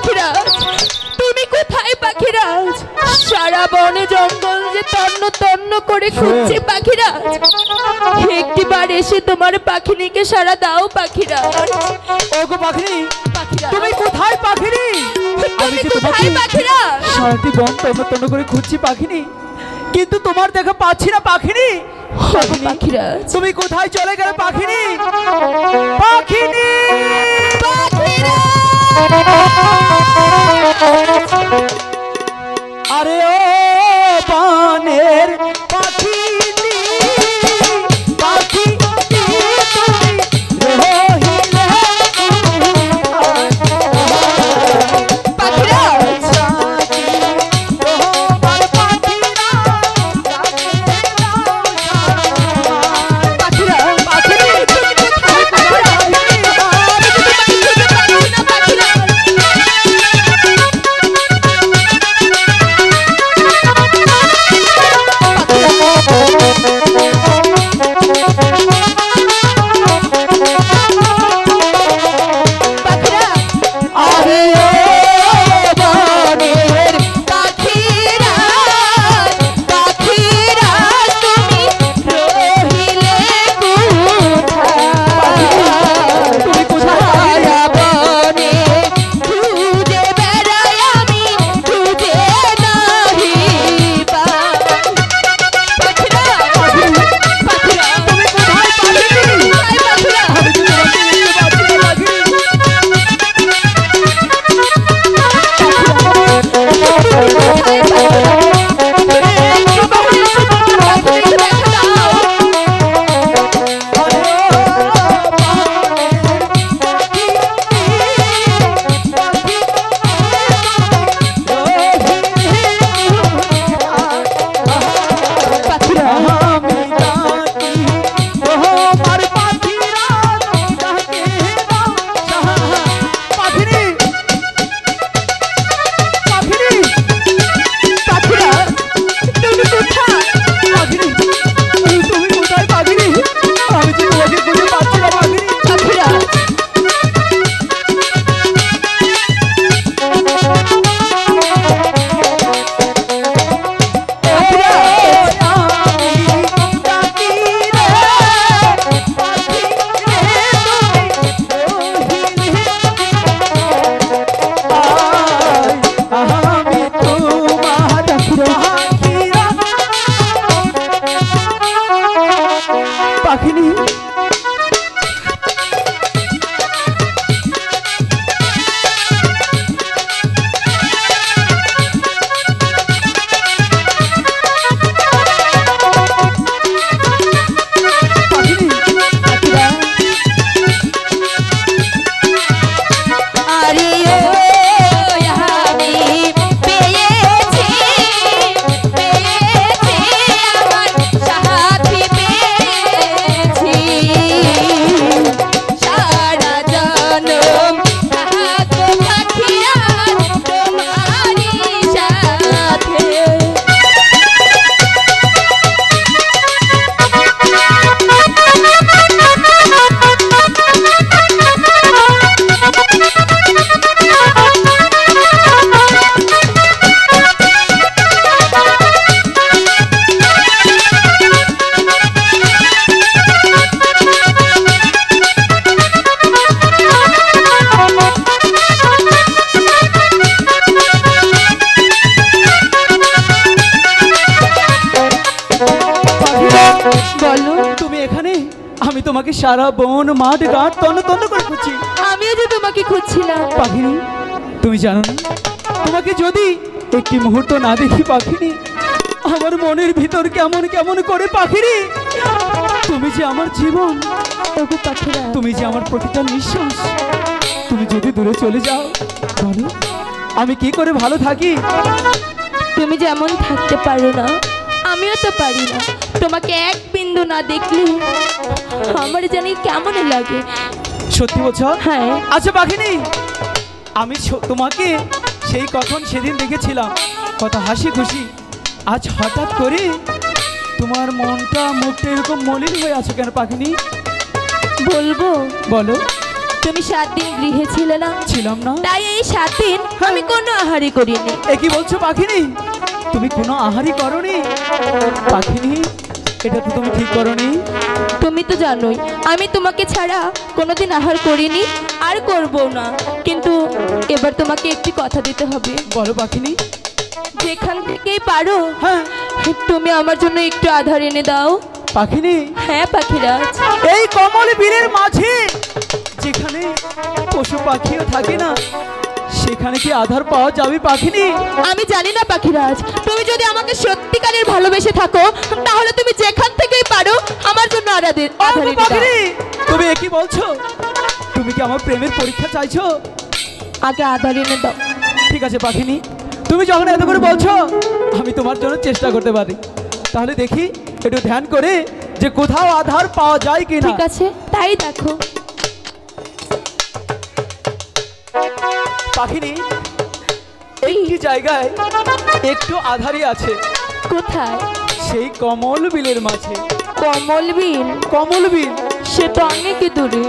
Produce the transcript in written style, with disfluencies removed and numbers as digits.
পাখিরাজ, তুমি কোথায় পাখিরাজ? সারা বনে জঙ্গল যে তন্ন তন্ন করে খুঁজছি পাখিরাজ, একটিবার এসে তোমার পাখিনীকে সারা দাও পাখিরাজ। ওগো পাখিনি, পাখিরাজ, তুমি কোথায় পাখিনি? তুমি কোথায় পাখিরাজ? সারাটি বন তন্ন তন্ন করে খুঁজছি পাখিনি, কিন্তু তোমার দেখা পাচ্ছি না পাখিনি। পাখিরাজ, তুমি কোথায় চলে গেলে পাখিনি? পাখিনি, আরে ও বনের পাখিনি, পাখি তোমাকে সারা বন মাঠ ঘাট তন্ন তন্ন করে খুঁজছি। আমিও যে তোমাকে খুঁজছিলাম পাখিনি। তুমি জানো না, তোমাকে যদি একটি মুহূর্ত না দেখি পাখিনি, আমার মনের ভিতর কেমন কেমন করে পাখিনি। তুমি যে আমার জীবন, তুমি যে আমার প্রতিটা নিঃশ্বাস। তুমি যদি দূরে চলে যাও, বলো আমি কি করে ভালো থাকি? তুমি যেমন থাকতে পারো না, আমিও তো পারি না। তোমাকে এক বিন্দু না দেখলে আমার জানি কেমন লাগে। সত্যি বলছো? হ্যাঁ। আচ্ছা পাখিনি, আমি তোমাকে সেই কখন সেদিন দেখেছিলাম কত হাসি খুশি, আজ হঠাৎ করে তোমার মনটা মুখটা এরকম মলিন হয়ে আছে কেন পাখিনি? বলবো? বলো। তুমি 7 দিন গৃহে ছিলে না? ছিলাম না। তাই এই 7 দিন আমি কোনো আহারই করিনি। এ কি বলছো পাখিনি? তুমি কোনো আহারই করনি পাখিনি? এটা তো তুমি ঠিক করনি। তুমি তো জানোই আমি তোমাকে ছাড়া কোনোদিন আহার করিনি আর করবো না। কিন্তু এবার তোমাকে একটি কথা দিতে হবে। বলো পাখিনি। যেখান থেকেই পারো হ্যাঁ তুমি আমার জন্য একটু আধার এনে দাও। পাখিনি, হ্যাঁ পাখিরাজ। এই কমল বিলের মাঝে যেখানে পশু পাখিও থাকে না সেখানে কি আধার পাওয়া যাবে পাখিনি? আমি জানি না পাখিরাজ, তুমি যদি আমাকে সত্যিকারের ভালোবেসে থাকো তাহলে তুমি যেখান থেকেই পারো আমার জন্য আধার এনে দাও। পাখিনি, তুমি এ কি বলছো? তুমি কি আমার প্রেমের পরীক্ষা চাইছো? আগে আধার এনে দাও। ঠিক আছে পাখিনি, তুমি যখন এত করে বলছো আমি তোমার জন্য চেষ্টা করতে পারি। তাহলে দেখি একটু ধ্যান করে যে কোথাও আধার পাওয়া যায় কিনা। ঠিক আছে, তাই দেখো। পাখিনি, একটি জায়গায় একটু আধারই আছে। কোথায়? সেই কমল বিলের মাঝে। কমল বিল? কমল বিল সে তো অনেক দূরে।